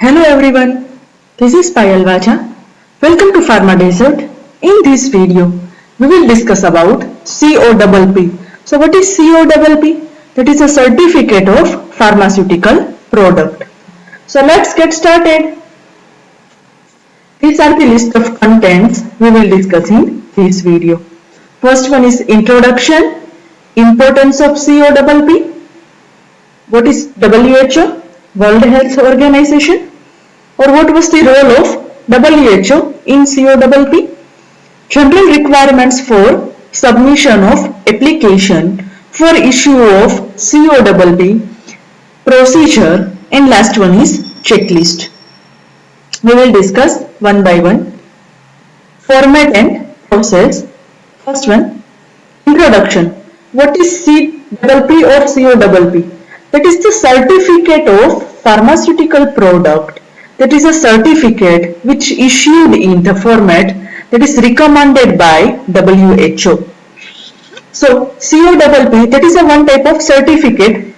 Hello everyone, this is Payal Vaja. Welcome to Pharma Desert. In this video, we will discuss about COPP. So what is COPP? That is a certificate of pharmaceutical product. So let's get started. These are the list of contents we will discuss in this video. First one is introduction, importance of COPP. What is WHO? World Health Organization? Or what was the role of WHO in COPP? General requirements for submission of application for issue of COPP, procedure, and last one is checklist. We will discuss one by one. Format and process. First one, introduction. What is COPP or COPP? That is the certificate of pharmaceutical product. That is a certificate which issued in the format that is recommended by WHO. So COPP, that is a one type of certificate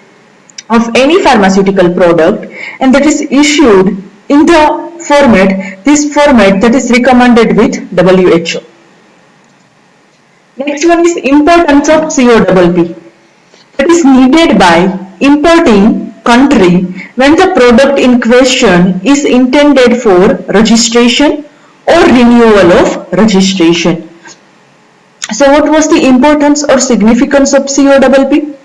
of any pharmaceutical product, and that is issued in the format, this format that is recommended with WHO. Next one is importance of COPP. That is needed by importing country when the product in question is intended for registration or renewal of registration. So what was the importance or significance of COPP?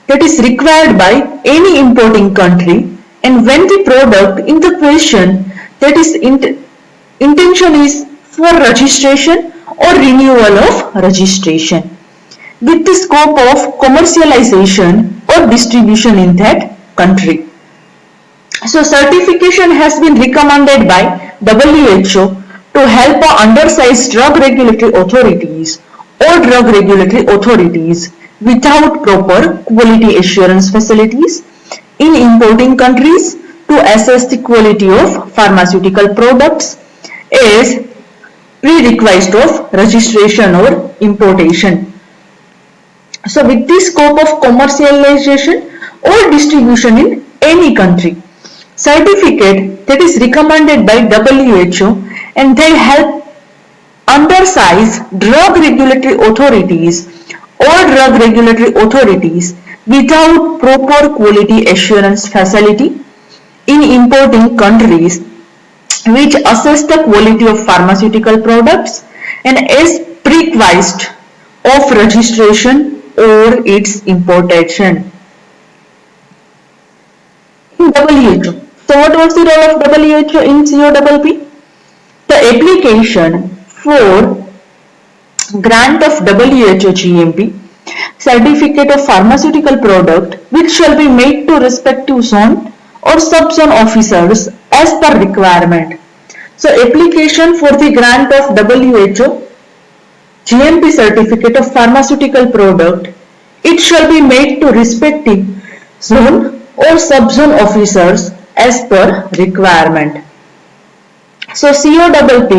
That is required by any importing country, and when the product in the question that is intention is for registration or renewal of registration, with the scope of commercialization or distribution in that country. So certification has been recommended by WHO to help undersized drug regulatory authorities or drug regulatory authorities without proper quality assurance facilities in importing countries to assess the quality of pharmaceutical products as prerequisite of registration or importation. So with the scope of commercialization or distribution in any country, certificate that is recommended by WHO, and they help undersize drug regulatory authorities or drug regulatory authorities without proper quality assurance facility in importing countries which assess the quality of pharmaceutical products and is prerequisite of registration or its importation. In WHO. So what was the role of WHO in COPP? The application for grant of WHO GMP certificate of pharmaceutical product which shall be made to respective zone or sub-zone officers as per requirement. So application for the grant of WHO GMP certificate of pharmaceutical product, it shall be made to respective zone or sub-zone officers as per requirement. So COPP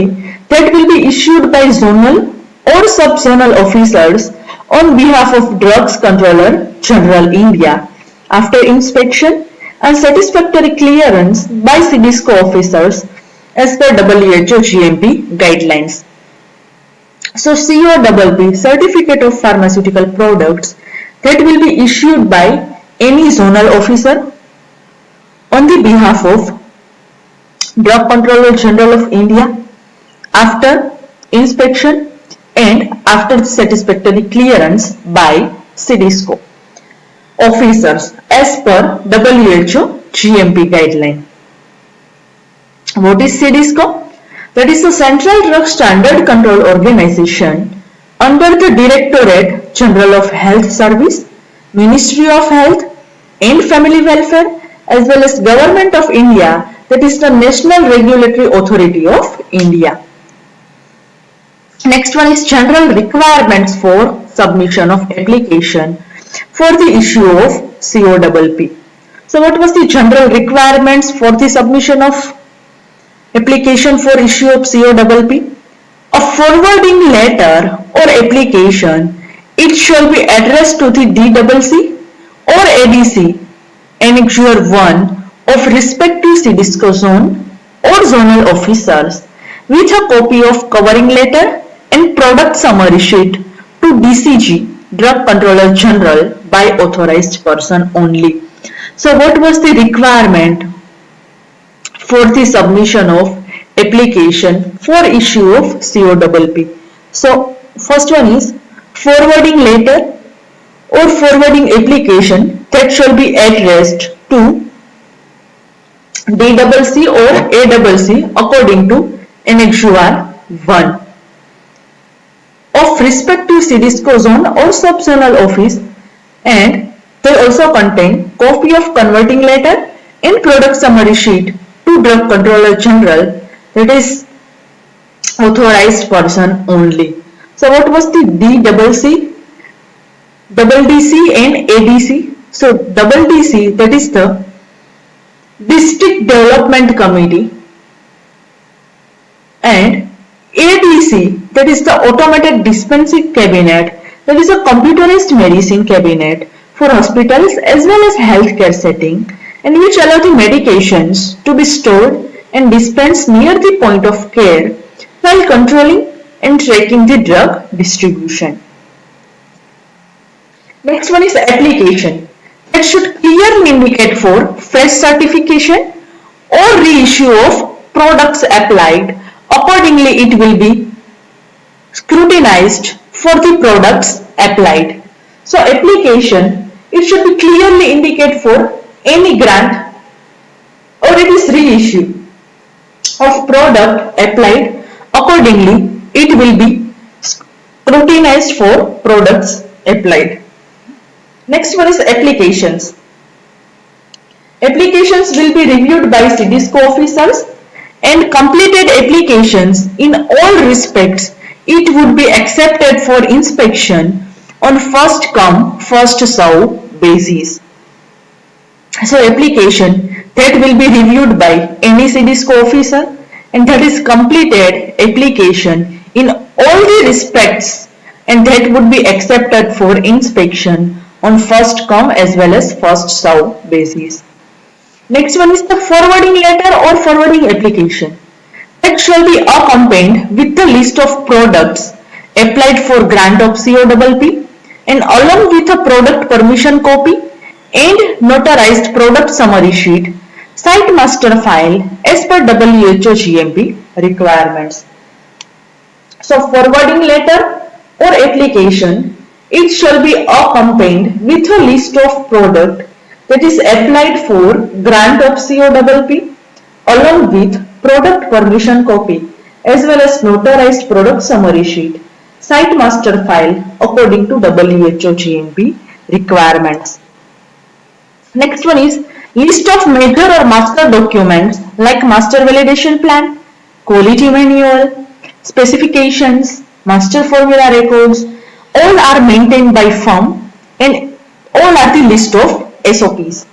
that will be issued by zonal or sub-zonal officers on behalf of Drugs Controller General India after inspection and satisfactory clearance by CDSCO officers as per WHO GMP guidelines. So COPP, certificate of pharmaceutical products, that will be issued by any zonal officer on the behalf of Drug Controller General of India after inspection and after satisfactory clearance by CDSCO officers as per WHO GMP guideline. What is CDSCO? That is the Central Drug Standard Control Organization under the Directorate General of Health Service, Ministry of Health and Family Welfare, as well as Government of India, that is the National Regulatory Authority of India. Next one is general requirements for submission of application for the issue of COPP. So what was the general requirements for the submission of application for issue of COPP? A forwarding letter or application, it shall be addressed to the DCC or ADC, Annexure 1 of respective CDSCO zone or zonal officers with a copy of covering letter and product summary sheet to DCG, Drug Controller General, by authorized person only. So what was the requirement for the submission of application for issue of COPP? So first one is forwarding letter or forwarding application that shall be addressed to DCC or ACC according to Annex 1 of respective CDSCO zone or subzonal office, and they also contain copy of converting letter and product summary sheet to Drug Controller General, that is authorized person only. So what was the DCC, DC and ADC? So DC, that is the District Development Committee, and ADC, that is the Automated Dispensing Cabinet, that is a computerized medicine cabinet for hospitals as well as healthcare setting, and which allow the medications to be stored and dispensed near the point of care while controlling and tracking the drug distribution. Next one is application. That should clearly indicate for fresh certification or reissue of products applied. Accordingly, it will be scrutinized for the products applied. So application, it should be clearly indicate for any grant or it is reissue of product applied. Accordingly, it will be scrutinized for products applied. Next one is applications. Applications will be reviewed by CDSCO officers, and completed applications in all respects, it would be accepted for inspection on first come first serve basis. So application that will be reviewed by any CDSCO officer, and that is completed application in all the respects, and that would be accepted for inspection on first come as well as first serve basis. Next one is the forwarding letter or forwarding application. That shall be accompanied with the list of products applied for grant of COPP, and along with a product permission copy and notarized product summary sheet, site master file as per WHO GMP requirements. So forwarding letter or application, it shall be accompanied with a list of product that is applied for grant of COPP along with product permission copy as well as notarized product summary sheet, site master file according to WHO GMP requirements. Next one is list of major or master documents like master validation plan, quality manual, specifications, master formula records, all are maintained by firm and all are the list of SOPs.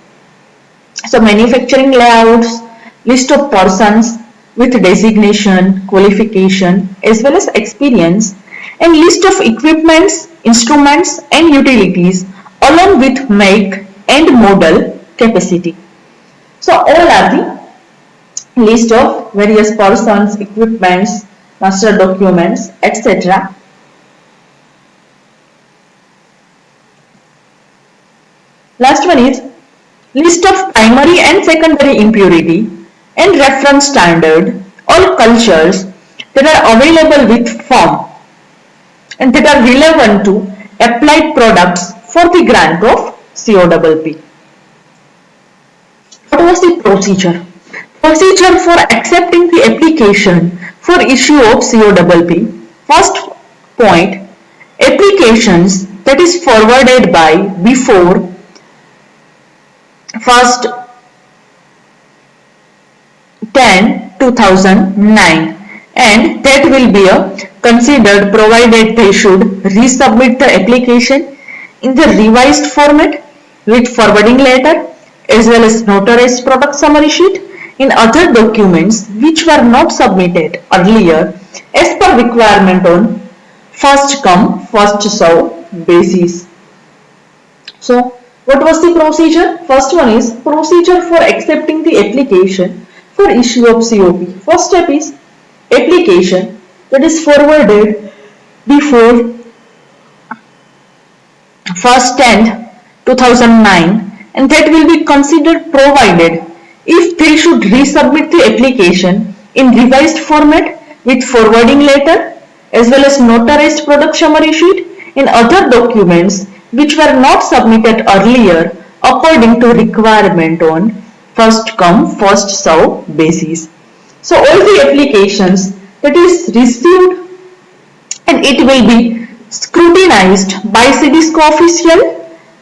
So manufacturing layouts, list of persons with designation, qualification as well as experience, and list of equipments, instruments and utilities along with make and model capacity. So all are the list of various persons, equipments, master documents, etc. Last one is list of primary and secondary impurity and reference standard, all cultures that are available with firm and that are relevant to applied products for the grant of COPP. What was the procedure? Procedure for accepting the application for issue of COPP. First point, applications that is forwarded by before 1st 10/2009, and that will be considered provided they should resubmit the application in the revised format with forwarding letter as well as notarized product summary sheet in other documents which were not submitted earlier as per requirement on first come first serve basis. So What was the procedure? First one is procedure for accepting the application for issue of COP. First step is application that is forwarded before 1st 10th 2009 and that will be considered provided if they should resubmit the application in revised format with forwarding letter as well as notarized product summary sheet and other documents which were not submitted earlier according to requirement on first come first serve basis. So all the applications that is received and it will be scrutinized by CDSCO official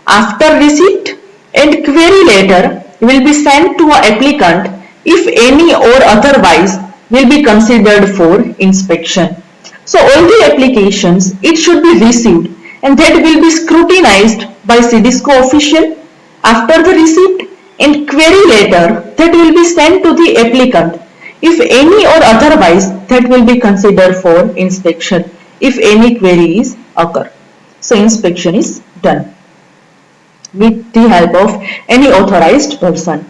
after receipt and query letter will be sent to an applicant if any or otherwise will be considered for inspection. So all the applications it should be received and that will be scrutinized by CDSCO official after the receipt and query letter that will be sent to the applicant if any or otherwise that will be considered for inspection if any queries occur. So inspection is done with the help of any authorized person.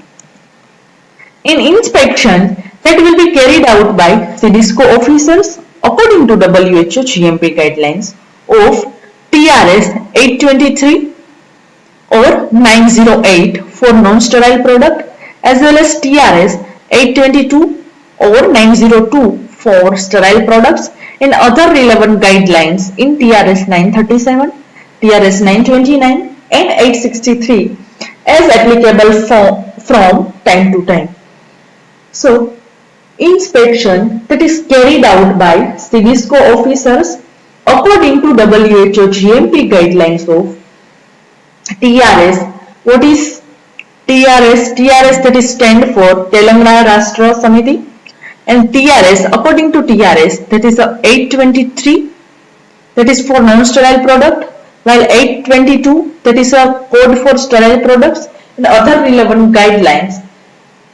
In inspection that will be carried out by CDSCO officers according to WHO GMP guidelines of TRS 823 or 908 for non-sterile product as well as TRS 822 or 902 for sterile products and other relevant guidelines in TRS 937, TRS 929 and 863 as applicable from time to time. So, inspection that is carried out by CDSCO officers according to WHO GMP guidelines of TRS. What is TRS? TRS that is stand for Telangana Rashtra Samiti and TRS according to TRS that is 823 that is for non-sterile product while 822 that is a code for sterile products and other relevant guidelines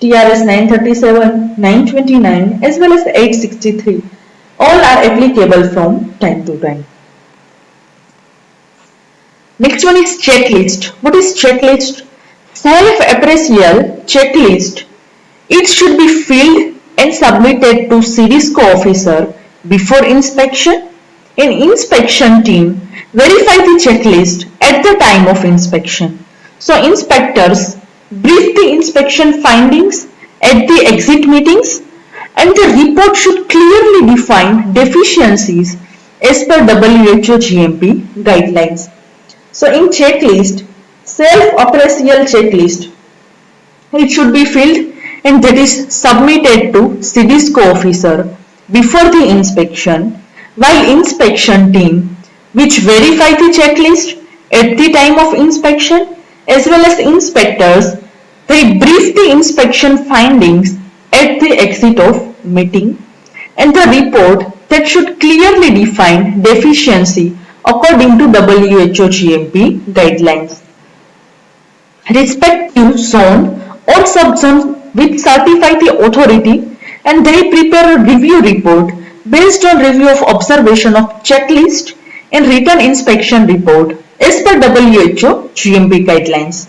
TRS 937, 929 as well as 863 all are applicable from time to time. Next one is checklist. What is checklist? Self-appraisal checklist. It should be filled and submitted to CDSCO officer before inspection. An inspection team verify the checklist at the time of inspection. So inspectors brief the inspection findings at the exit meetings and the report should clearly define deficiencies as per WHO GMP guidelines. So in checklist, self-appraisal checklist, it should be filled and that is submitted to CDSCO officer before the inspection, while inspection team which verify the checklist at the time of inspection as well as inspectors, they brief the inspection findings at the exit of meeting and the report that should clearly define deficiency according to WHO GMP guidelines. Respective zone or subzone which certify the authority and they prepare a review report based on review of observation of checklist and written inspection report as per WHO GMP guidelines.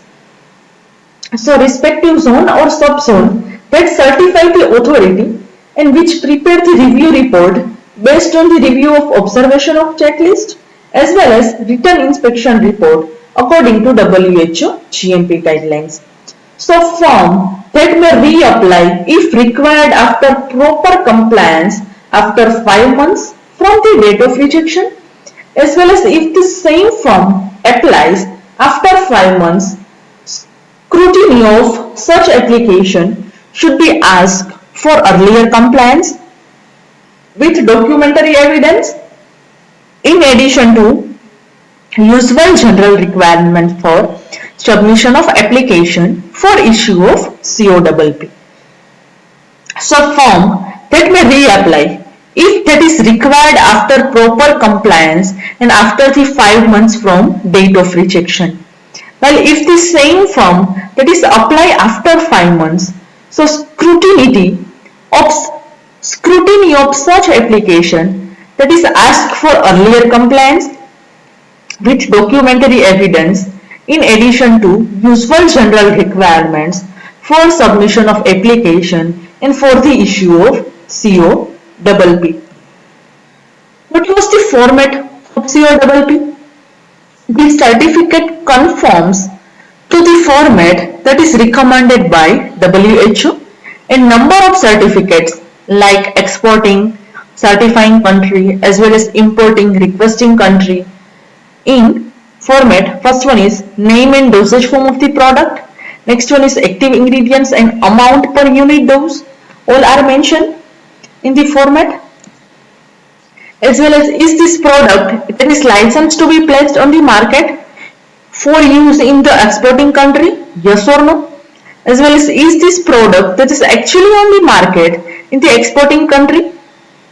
So respective zone or subzone that certify the authority and which prepare the review report based on the review of observation of checklist as well as written inspection report according to WHO GMP guidelines. So firm that may reapply if required after proper compliance after 5 months from the date of rejection as well as if the same firm applies after 5 months, scrutiny of such application should be asked for earlier compliance with documentary evidence in addition to usual general requirement for submission of application for issue of COPP. So firm that may reapply if that is required after proper compliance and after the 5 months from date of rejection. While if the same firm that is apply after 5 months, so scrutiny of such application that is asked for earlier compliance with documentary evidence in addition to usual general requirements for submission of application and for the issue of COPP. What was the format of COPP? The certificate conforms to the format that is recommended by WHO, and number of certificates like exporting, certifying country as well as importing, requesting country in format. First one is name and dosage form of the product. Next one is active ingredients and amount per unit dose. All are mentioned in the format. As well as is this product that is licensed to be placed on the market for use in the exporting country? Yes or no? As well as this product that is actually on the market in the exporting country?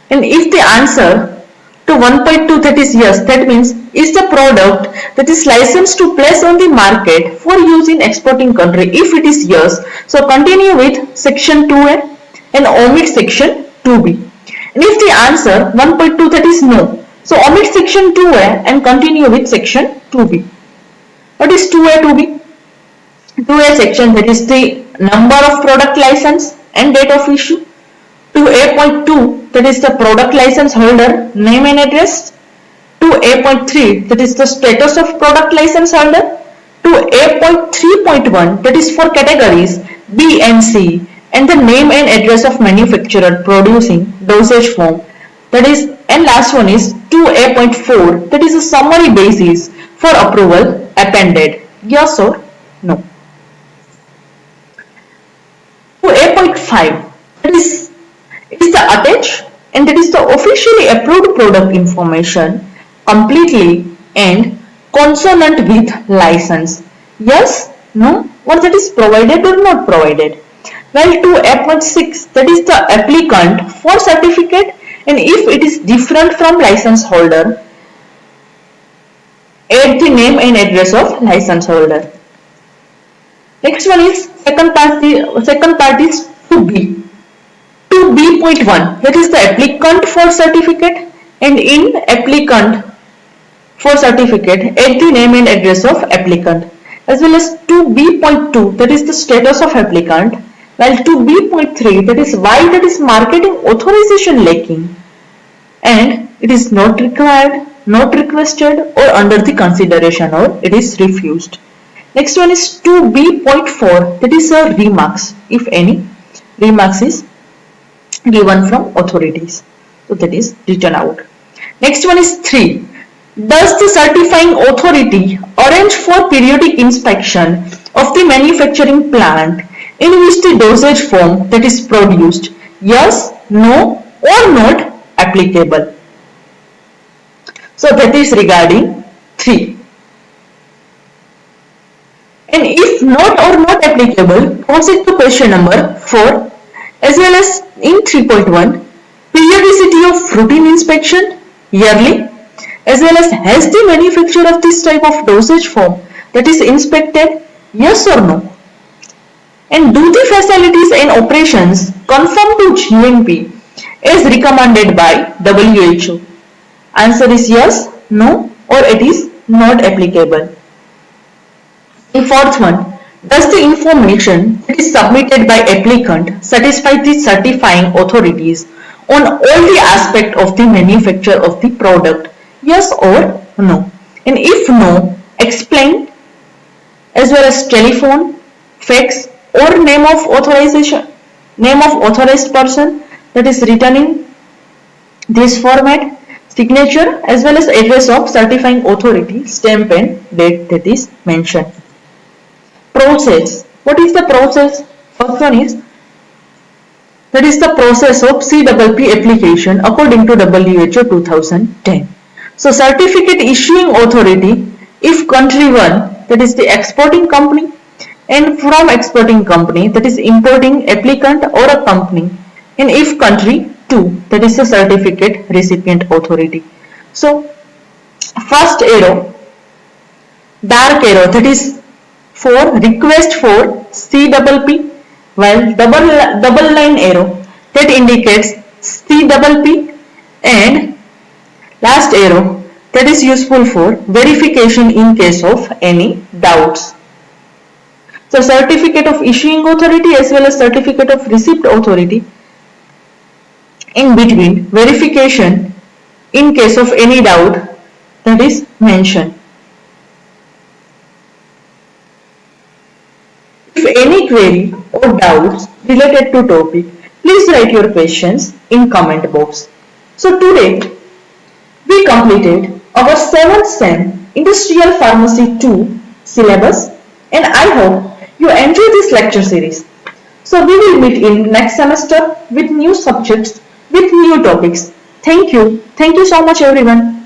And if the answer to 1.2 that is yes, that means is the product that is licensed to place on the market for use in exporting country? If it is yes, so continue with section 2A and omit section 2B. And if the answer 1.2 that is no, so omit section 2A and continue with section 2B. What is 2A, 2B? 2A section, that is the number of product license and date of issue. 2A.2, that is the product license holder name and address. 2A.3, that is the status of product license holder. 2A.3.1, that is for categories B and C, and the name and address of manufacturer producing dosage form. That is, and last one is 2A.4, that is a summary basis for approval appended. Yes or no? 2A.5, that is the attached, and that is the officially approved product information completely and consonant with license. Yes, no, or that is provided or not provided. Well, 2A.6, that is the applicant for certificate, and if it is different from license holder, add the name and address of license holder. Next one is second part is 2B. 2B.1, that is the applicant for certificate, and in applicant for certificate add the name and address of applicant. As well as 2B.2, that is the status of applicant, while 2B.3, that is why that is marketing authorization lacking and it is not required, not requested, or under the consideration, or it is refused. Next one is 2B.4, that is a remarks, if any remarks is given from authorities, so that is written out. Next one is 3. Does the certifying authority arrange for periodic inspection of the manufacturing plant in which the dosage form that is produced? Yes, no, or not applicable. So that is regarding 3. And if not or not applicable, proceed to question number 4. As well as in 3.1, periodicity of routine inspection, yearly, as well as has the manufacturer of this type of dosage form that is inspected, yes or no? And do the facilities and operations conform to GMP as recommended by WHO? Answer is yes, no, or it is not applicable. The fourth one, does the information that is submitted by applicant satisfy the certifying authorities on all the aspects of the manufacture of the product? Yes or no? And if no, explain, as well as telephone, fax, or name of authorization, name of authorized person that is written in this format, signature, as well as address of certifying authority, stamp and date that is mentioned. Process. What is the process? First one is that is the process of CPP application according to WHO 2010. So certificate issuing authority, if country 1 that is the exporting company, and from exporting company that is importing applicant or a company, and if country 2 that is the certificate recipient authority. So first arrow, dark arrow, that is for request for CPP, while double line arrow that indicates CPP, and last arrow that is useful for verification in case of any doubts. So certificate of issuing authority as well as certificate of receipt authority, in between verification in case of any doubt, that is mentioned. If any query or doubts related to topic, please write your questions in comment box. So today we completed our 7th SEM Industrial Pharmacy 2 syllabus, and I hope you enjoy this lecture series. So we will meet in next semester with new subjects, with new topics. Thank you. Thank you so much everyone.